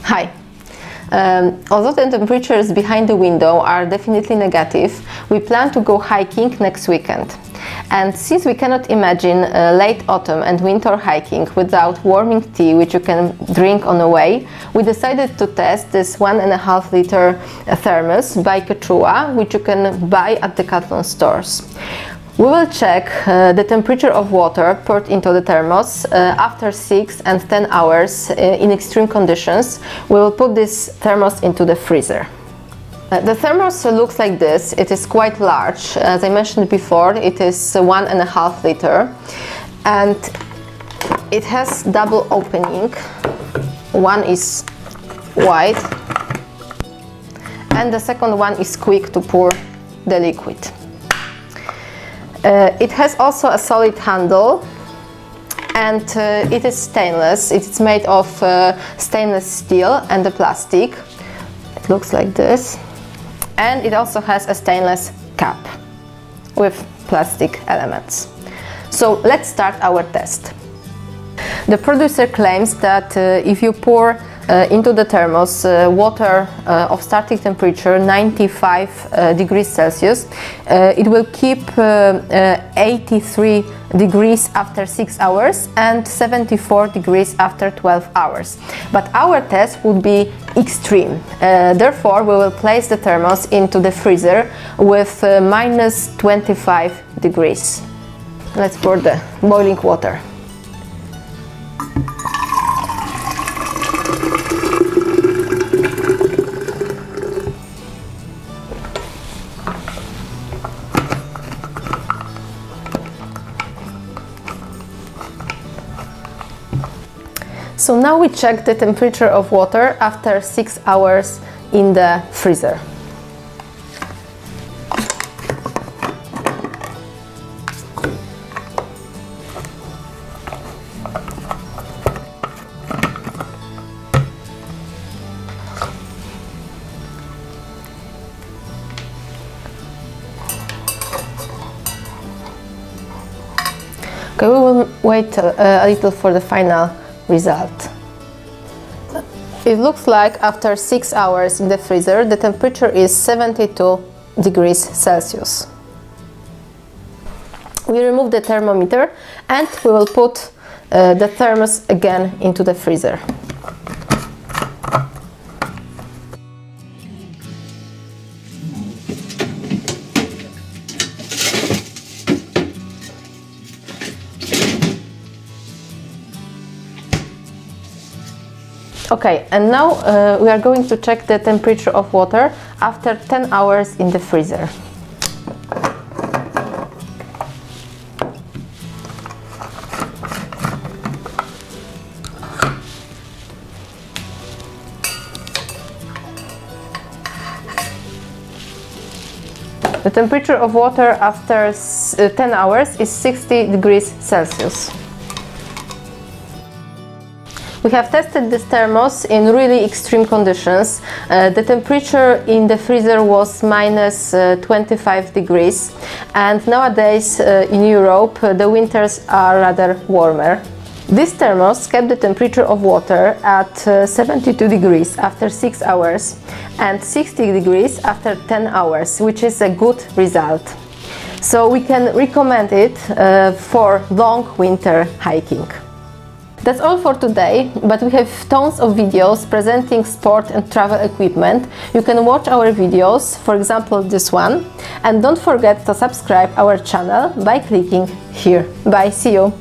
Hi. Although the temperatures behind the window are definitely negative, we plan to go hiking next weekend. And since we cannot imagine late autumn and winter hiking without warming tea which you can drink on the way, we decided to test this 1.5 liter thermos by Quechua, which you can buy at Decathlon stores. We will check the temperature of water poured into the thermos after 6 and 10 hours in extreme conditions. We will put this thermos into the freezer. The thermos looks like this. It is quite large. As I mentioned before, it is 1.5 liter and it has double opening. One is wide and the second one is quick to pour the liquid. It has also a solid handle and it is stainless. It's made of stainless steel and the plastic. It looks like this. And it also has a stainless cap with plastic elements. So let's start our test. The producer claims that if you pour into the thermos water of starting temperature 95 degrees Celsius, it will keep 83 degrees after 6 hours and 74 degrees after 12 hours. But our test would be extreme. Therefore, we will place the thermos into the freezer with minus 25 degrees. Let's pour the boiling water. So now we check the temperature of water after 6 hours in the freezer. Okay, we will wait a little for the final result. It looks like after 6 hours in the freezer, the temperature is 72 degrees Celsius. We remove the thermometer and we will put the thermos again into the freezer. Okay, and now we are going to check the temperature of water after 10 hours in the freezer. The temperature of water after 10 hours is 60 degrees Celsius. We have tested this thermos in really extreme conditions. The temperature in the freezer was minus 25 degrees, and nowadays in Europe the winters are rather warmer. This thermos kept the temperature of water at 72 degrees after 6 hours and 60 degrees after 10 hours, which is a good result. So we can recommend it for long winter hiking. That's all for today, but we have tons of videos presenting sport and travel equipment. You can watch our videos, for example this one, and don't forget to subscribe our channel by clicking here. Bye, see you!